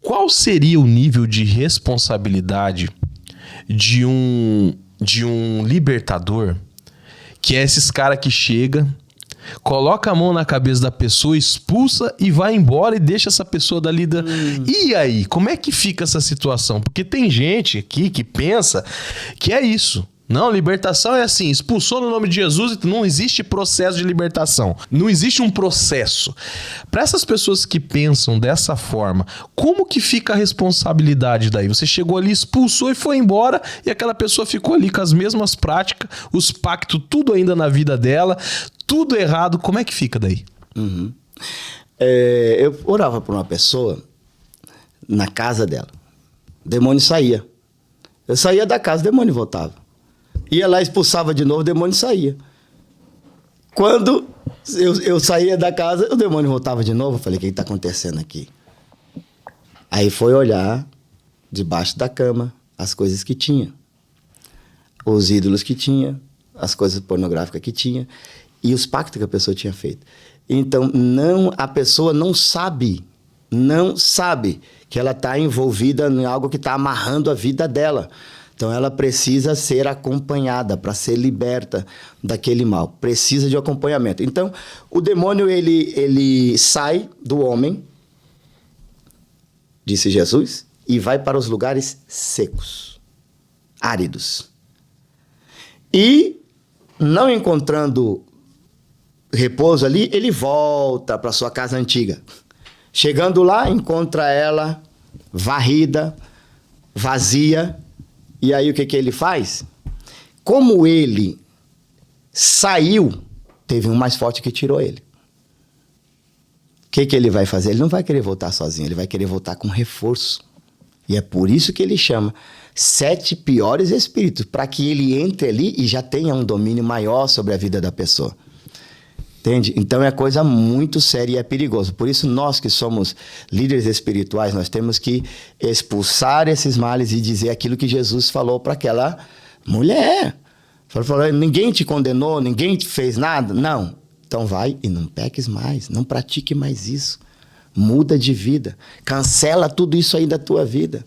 Qual seria o nível de responsabilidade de um libertador, que é esses cara que chega, coloca a mão na cabeça da pessoa, expulsa e vai embora e deixa essa pessoa dali. E aí, como é que fica essa situação? Porque tem gente aqui que pensa que é isso. Não, libertação é assim, expulsou no nome de Jesus e não existe processo de libertação. Não existe um processo. Para essas pessoas que pensam dessa forma, como que fica a responsabilidade daí? Você chegou ali, expulsou e foi embora e aquela pessoa ficou ali com as mesmas práticas, os pactos, tudo ainda na vida dela, tudo errado. Como é que fica daí? Eu orava por uma pessoa na casa dela. O demônio saía. Eu saía da casa, o demônio voltava. Ia lá, expulsava de novo, o demônio saía. Quando eu saía da casa, o demônio voltava de novo. Eu falei, o que está acontecendo aqui? Aí foi olhar debaixo da cama as coisas que tinha. Os ídolos que tinha, as coisas pornográficas que tinha e os pactos que a pessoa tinha feito. Então, a pessoa não sabe que ela está envolvida em algo que está amarrando a vida dela. Então, ela precisa ser acompanhada para ser liberta daquele mal. Precisa de acompanhamento. Então, o demônio, ele sai do homem, disse Jesus, e vai para os lugares secos, áridos. E, não encontrando repouso ali, ele volta para sua casa antiga. Chegando lá, encontra ela varrida, vazia. E aí o que ele faz? Como ele saiu, teve um mais forte que tirou ele. O que ele vai fazer? Ele não vai querer voltar sozinho, ele vai querer voltar com reforço. E é por isso que ele chama 7 piores espíritos, para que ele entre ali e já tenha um domínio maior sobre a vida da pessoa. Entende? Então é coisa muito séria e é perigoso. Por isso nós que somos líderes espirituais, nós temos que expulsar esses males e dizer aquilo que Jesus falou para aquela mulher. Falou, ninguém te condenou, ninguém te fez nada. Não. Então vai e não peques mais, não pratique mais isso. Muda de vida. Cancela tudo isso aí da tua vida.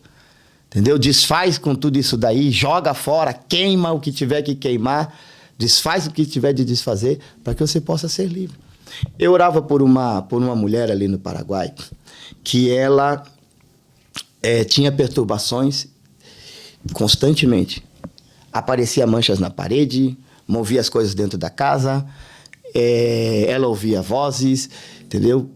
Entendeu? Desfaz com tudo isso daí, joga fora, queima o que tiver que queimar. Desfaz o que tiver de desfazer para que você possa ser livre. Eu orava por uma mulher ali no Paraguai que ela tinha perturbações constantemente. Aparecia manchas na parede, movia as coisas dentro da casa, ela ouvia vozes, entendeu?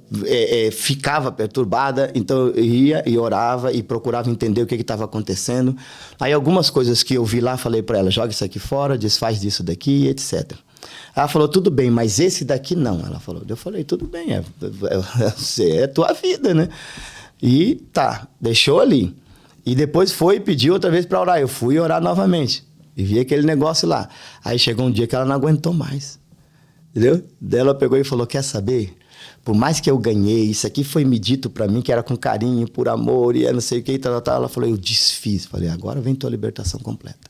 Ficava perturbada, então eu ia e orava e procurava entender o que estava acontecendo. Aí algumas coisas que eu vi lá, falei para ela, joga isso aqui fora, desfaz disso daqui, etc. Ela falou, tudo bem, mas esse daqui não. Ela falou, eu falei, tudo bem, é tua vida, né? E tá, deixou ali. E depois foi e pediu outra vez para orar. Eu fui orar novamente e vi aquele negócio lá. Aí chegou um dia que ela não aguentou mais. Entendeu? Daí ela pegou e falou, quer saber? Por mais que eu ganhei, isso aqui foi me dito pra mim, que era com carinho, por amor, e não sei o que, tal. Ela falou, eu desfiz. Falei, agora vem tua libertação completa.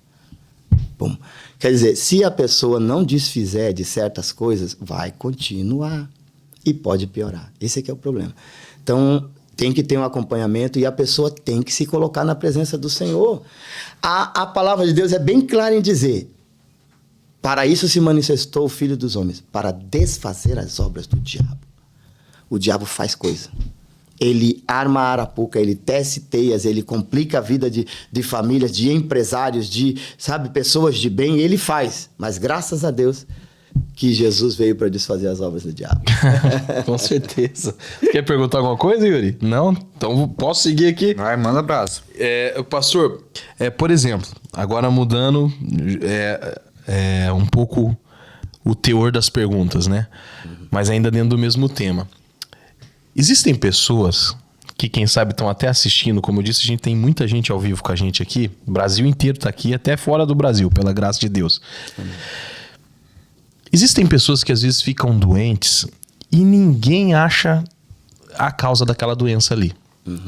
Bom, quer dizer, se a pessoa não desfizer de certas coisas, vai continuar e pode piorar. Esse aqui é o problema. Então, tem que ter um acompanhamento e a pessoa tem que se colocar na presença do Senhor. A palavra de Deus é bem clara em dizer, para isso se manifestou o Filho dos Homens, para desfazer as obras do diabo. O diabo faz coisa. Ele arma a arapuca, ele tece teias, ele complica a vida de famílias, de empresários, de, pessoas de bem, ele faz. Mas graças a Deus que Jesus veio para desfazer as obras do diabo. Com certeza. Quer perguntar alguma coisa, Yuri? Não? Então posso seguir aqui? Vai, manda abraço. Pastor, por exemplo, agora mudando um pouco o teor das perguntas, né? Mas ainda dentro do mesmo tema. Existem pessoas que, quem sabe, estão até assistindo. Como eu disse, a gente tem muita gente ao vivo com a gente aqui. O Brasil inteiro está aqui, até fora do Brasil, pela graça de Deus. Existem pessoas que às vezes ficam doentes e ninguém acha a causa daquela doença ali.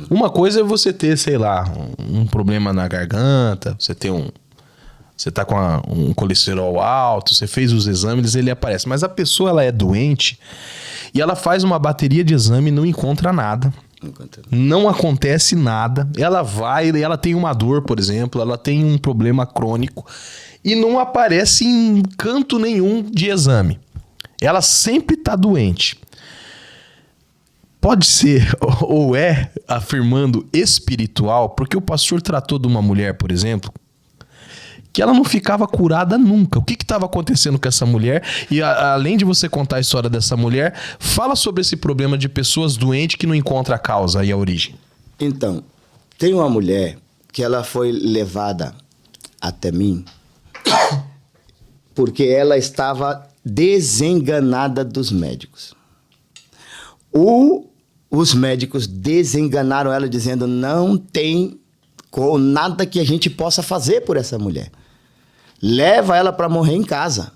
Uma coisa é você ter, sei lá, um problema na garganta, você tá com um colesterol alto, você fez os exames, ele aparece. Mas a pessoa, ela é doente e ela faz uma bateria de exame e não encontra nada. Não acontece nada. Ela vai, ela tem uma dor, por exemplo, ela tem um problema crônico e não aparece em canto nenhum de exame. Ela sempre está doente. Pode ser, ou é, afirmando espiritual, porque o pastor tratou de uma mulher, por exemplo, que ela não ficava curada nunca. O que estava acontecendo com essa mulher? E além de você contar a história dessa mulher, fala sobre esse problema de pessoas doentes que não encontram a causa e a origem. Então, tem uma mulher que ela foi levada até mim porque ela estava desenganada dos médicos. Os médicos desenganaram ela dizendo não tem nada que a gente possa fazer por essa mulher. Leva ela para morrer em casa.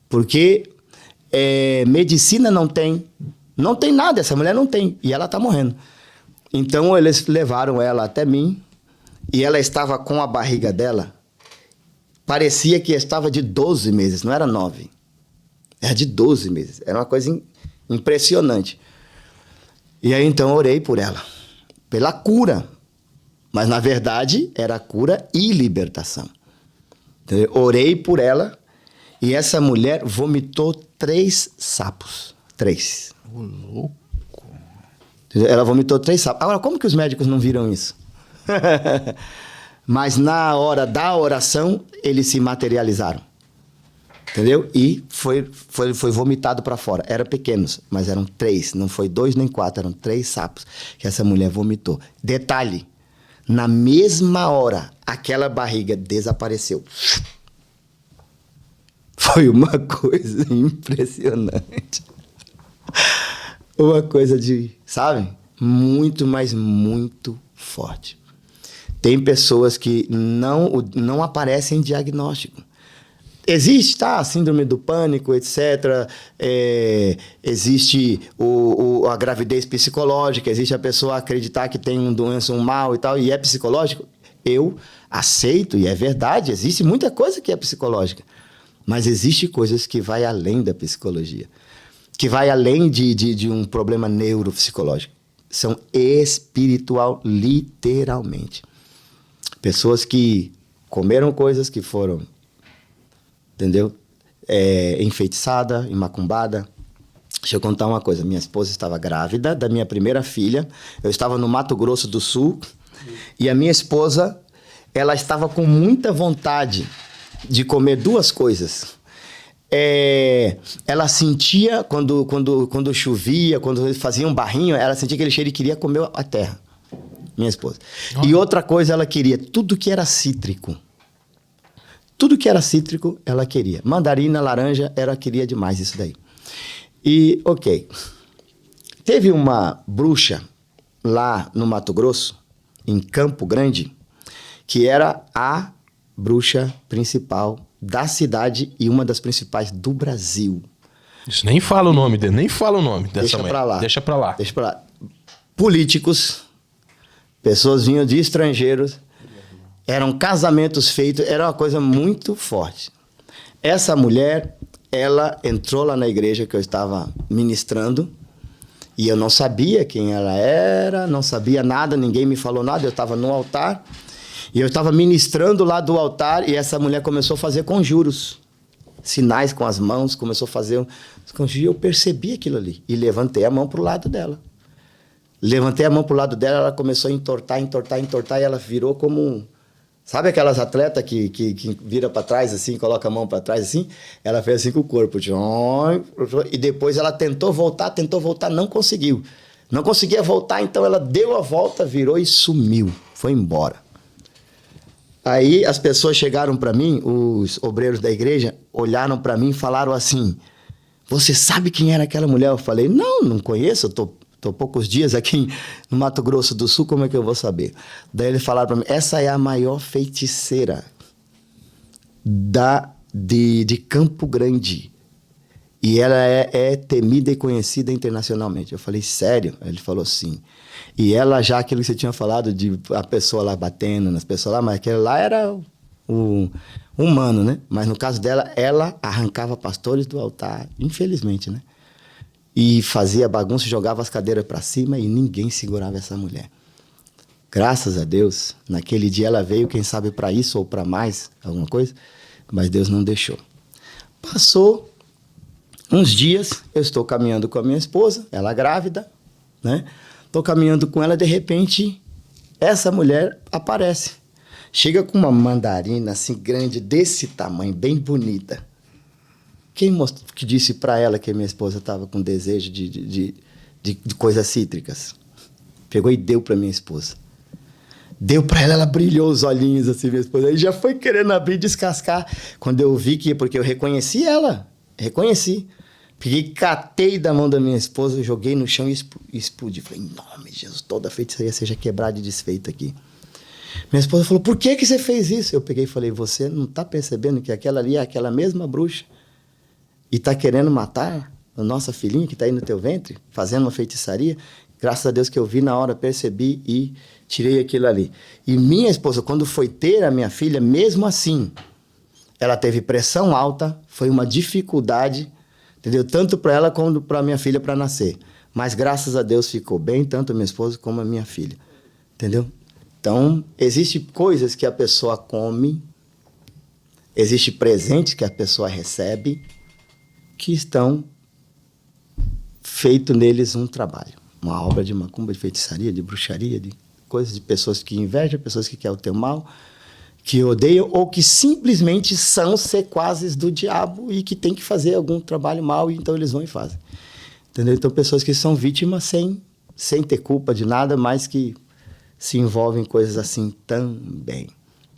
Porque medicina não tem nada, essa mulher não tem. E ela está morrendo. Então eles levaram ela até mim e ela estava com a barriga dela. Parecia que estava de 12 meses, não era 9. Era de 12 meses. Era uma coisa impressionante. E aí então eu orei por ela, pela cura. Mas na verdade era cura e libertação. Então, eu orei por ela e essa mulher vomitou 3 sapos. 3. Ô, louco. Ela vomitou 3 sapos. Agora, como que os médicos não viram isso? Mas na hora da oração, eles se materializaram. Entendeu? E foi vomitado para fora. Eram pequenos, mas eram 3. Não foi 2 nem 4, eram 3 sapos que essa mulher vomitou. Detalhe, na mesma hora, aquela barriga desapareceu. Foi uma coisa impressionante. Uma coisa de, sabe? Muito, mas muito forte. Tem pessoas que não aparecem em diagnóstico. Existe, tá? Síndrome do pânico, etc. Existe a gravidez psicológica, existe a pessoa acreditar que tem uma doença, um mal e tal, e é psicológico. Eu aceito, e é verdade, existe muita coisa que é psicológica. Mas existe coisas que vai além da psicologia, que vai além de um problema neuropsicológico. São espiritual, literalmente. Pessoas que comeram coisas que foram, entendeu? Enfeitiçada, macumbada. Deixa eu contar uma coisa. Minha esposa estava grávida da minha primeira filha. Eu estava no Mato Grosso do Sul. E a minha esposa, ela estava com muita vontade de comer 2 coisas. Ela sentia, quando chovia, quando fazia um barrinho, ela sentia aquele cheiro e queria comer a terra. Minha esposa. E outra coisa, ela queria tudo que era cítrico. Tudo que era cítrico, ela queria. Mandarina, laranja, ela queria demais isso daí. E, ok. Teve uma bruxa lá no Mato Grosso, em Campo Grande, que era a bruxa principal da cidade e uma das principais do Brasil. Isso, nem fala o nome dele, nem fala o nome dessa mãe. Deixa pra lá. Políticos, pessoas vinham de estrangeiros, eram casamentos feitos, era uma coisa muito forte. Essa mulher, ela entrou lá na igreja que eu estava ministrando e eu não sabia quem ela era, não sabia nada, ninguém me falou nada, eu estava no altar e eu estava ministrando lá do altar e essa mulher começou a fazer conjuros, sinais com as mãos, começou a fazer conjuros e eu percebi aquilo ali e levantei a mão para o lado dela. Levantei a mão para o lado dela, ela começou a entortar e ela virou como sabe aquelas atletas que vira para trás assim, coloca a mão para trás assim? Ela fez assim com o corpo. E depois ela tentou voltar, não conseguiu. Não conseguia voltar, então ela deu a volta, virou e sumiu. Foi embora. Aí as pessoas chegaram para mim, os obreiros da igreja, olharam para mim e falaram assim, você sabe quem era aquela mulher? Eu falei, não conheço, eu tô poucos dias aqui no Mato Grosso do Sul, como é que eu vou saber? Daí eles falaram para mim, essa é a maior feiticeira de Campo Grande. E ela é temida e conhecida internacionalmente. Eu falei, sério? Ele falou, sim. E ela já, aquilo que você tinha falado, de a pessoa lá batendo nas pessoas lá, mas aquele lá era o humano, né? Mas no caso dela, ela arrancava pastores do altar, infelizmente, né? e fazia bagunça, jogava as cadeiras para cima e ninguém segurava essa mulher. Graças a Deus, naquele dia ela veio, quem sabe para isso ou para mais, alguma coisa, mas Deus não deixou. Passou uns dias, eu estou caminhando com a minha esposa, ela grávida, né? Estou caminhando com ela, de repente, essa mulher aparece. Chega com uma mandarina assim grande, desse tamanho, bem bonita. Quem que disse para ela que a minha esposa estava com desejo de coisas cítricas? Pegou e deu para minha esposa. Deu para ela, ela brilhou os olhinhos assim, minha esposa. Aí já foi querendo abrir, descascar. Quando eu vi que... Porque eu reconheci ela. Reconheci. Peguei, catei da mão da minha esposa, joguei no chão e explodi. Falei, em nome de Jesus, toda a feitiçaria seja quebrada e desfeita aqui. Minha esposa falou, por que você fez isso? Eu peguei e falei, você não está percebendo que aquela ali é aquela mesma bruxa e está querendo matar a nossa filhinha que está aí no teu ventre, fazendo uma feitiçaria? Graças a Deus que eu vi na hora, percebi e tirei aquilo ali. E minha esposa, quando foi ter a minha filha, mesmo assim, ela teve pressão alta, foi uma dificuldade, entendeu? Tanto para ela como para minha filha para nascer. Mas graças a Deus ficou bem, tanto a minha esposa como a minha filha. Entendeu? Então, existem coisas que a pessoa come, existem presentes que a pessoa recebe, que estão feito neles um trabalho. Uma obra de macumba, de feitiçaria, de bruxaria, de coisas de pessoas que invejam, pessoas que querem o teu mal, que odeiam ou que simplesmente são sequazes do diabo e que tem que fazer algum trabalho mal e então eles vão e fazem. Entendeu? Então, pessoas que são vítimas sem ter culpa de nada, mas que se envolvem em coisas assim também.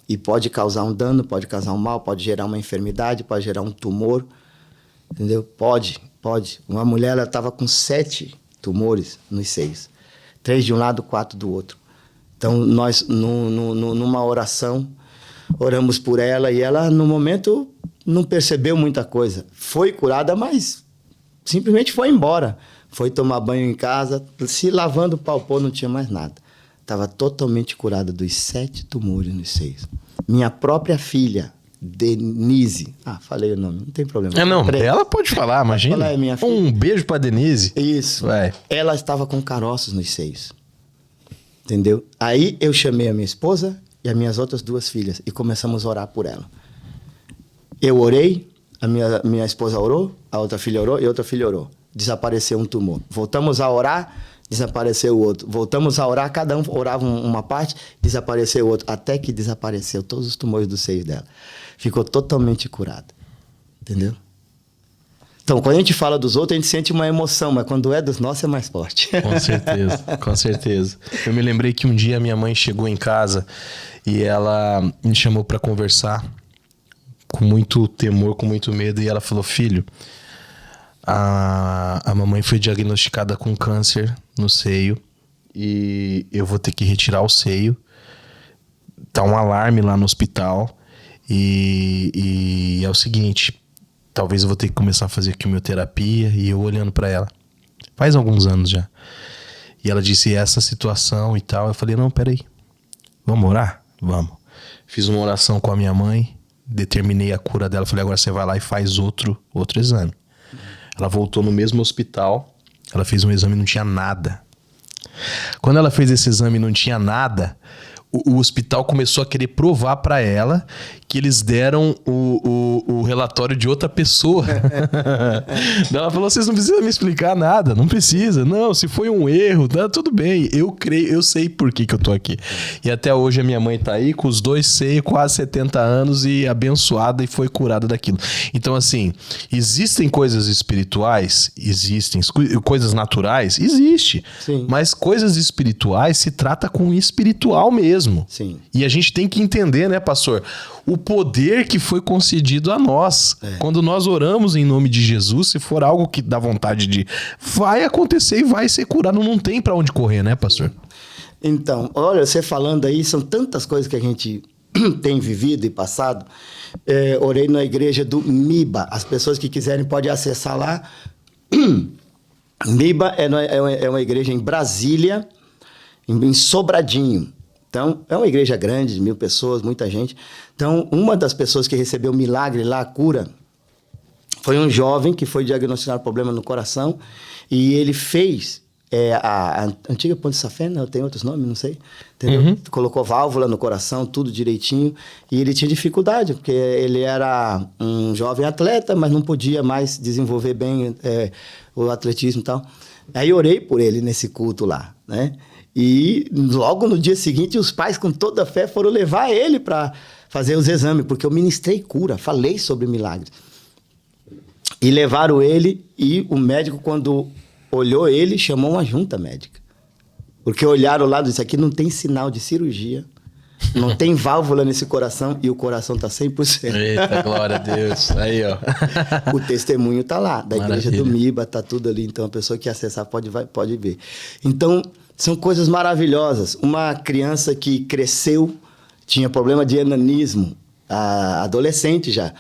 E pode causar um dano, pode causar um mal, pode gerar uma enfermidade, pode gerar um tumor. Entendeu? Pode. Uma mulher, ela estava com 7 tumores nos seios. 3 de um lado, 4 do outro. Então, nós, numa oração, oramos por ela e ela, no momento, não percebeu muita coisa. Foi curada, mas simplesmente foi embora. Foi tomar banho em casa, se lavando, palpou, não tinha mais nada. Estava totalmente curada dos 7 tumores nos seios. Minha própria filha, Denise. Falei o nome, não tem problema. Ela pode falar, imagina. Falar, é minha filha. Um beijo pra Denise. Isso. Vai. Ela estava com caroços nos seios. Entendeu? Aí eu chamei a minha esposa e as minhas outras 2 filhas e começamos a orar por ela. Eu orei, a minha esposa orou, a outra filha orou e a outra filha orou. Desapareceu um tumor. Voltamos a orar, desapareceu o outro. Voltamos a orar, cada um orava uma parte, desapareceu o outro. Até que desapareceu todos os tumores do seio dela. Ficou totalmente curada. Entendeu? Então, quando a gente fala dos outros, a gente sente uma emoção, mas quando é dos nossos é mais forte. Com certeza, com certeza. Eu me lembrei que um dia minha mãe chegou em casa e ela me chamou para conversar com muito temor, com muito medo, e ela falou, filho, a mamãe foi diagnosticada com câncer no seio e eu vou ter que retirar o seio. Tá um alarme lá no hospital e é o seguinte, talvez eu vou ter que começar a fazer quimioterapia. E eu olhando pra ela, faz alguns anos já, e ela disse essa situação e tal. Eu falei, não, peraí, vamos orar? Vamos. Fiz uma oração com a minha mãe, determinei a cura dela. Falei, agora você vai lá e faz outro exame. Ela voltou no mesmo hospital, ela fez um exame e não tinha nada. Quando ela fez esse exame e não tinha nada, o hospital começou a querer provar para ela que eles deram o relatório de outra pessoa. Ela falou, vocês não precisam me explicar nada, não precisa. Não, se foi um erro, tá tudo bem. Eu creio, eu sei por que eu tô aqui. E até hoje a minha mãe tá aí com os 2 seios, quase 70 anos e abençoada e foi curada daquilo. Então, assim, existem coisas espirituais? Existem. Coisas naturais? Existe. Sim. Mas coisas espirituais se trata com o espiritual mesmo. Sim. E a gente tem que entender, né, pastor, o poder que foi concedido a nós. Quando nós oramos em nome de Jesus, se for algo que dá vontade de... vai acontecer e vai ser curado. Não tem pra onde correr, né, pastor? Então, olha, você falando aí, são tantas coisas que a gente tem vivido e passado. Orei na igreja do MIBA. As pessoas que quiserem podem acessar lá. MIBA é uma igreja em Brasília, em Sobradinho. Então, é uma igreja grande, de 1000 pessoas, muita gente. Então, uma das pessoas que recebeu o milagre lá, a cura, Foi um jovem que foi diagnosticado problema no coração e ele fez a antiga ponte safena, tem outros nomes, não sei. Entendeu? Colocou válvula no coração, tudo direitinho. E ele tinha dificuldade, porque ele era um jovem atleta, mas não podia mais desenvolver bem o atletismo e tal. Aí eu orei por ele nesse culto lá, né? E logo no dia seguinte, os pais, com toda a fé, foram levar ele para fazer os exames, porque eu ministrei cura, falei sobre milagres. E levaram ele, e o médico, quando olhou ele, chamou uma junta médica. Porque olharam lá e disse, aqui não tem sinal de cirurgia, não tem válvula nesse coração, e o coração está 100%. Eita, glória a Deus. Aí, ó. O testemunho está lá, da Maravilha. igreja do MIBA, está tudo ali. Então, a pessoa que acessar pode ver. Então, são coisas maravilhosas. Uma criança que cresceu, tinha problema de enanismo, adolescente já.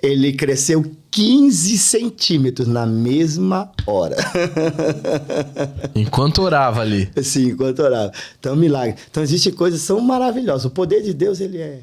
Ele cresceu 15 centímetros na mesma hora. Enquanto orava ali. Sim, enquanto orava. Então, milagre. Então, existem coisas que são maravilhosas. O poder de Deus, ele é...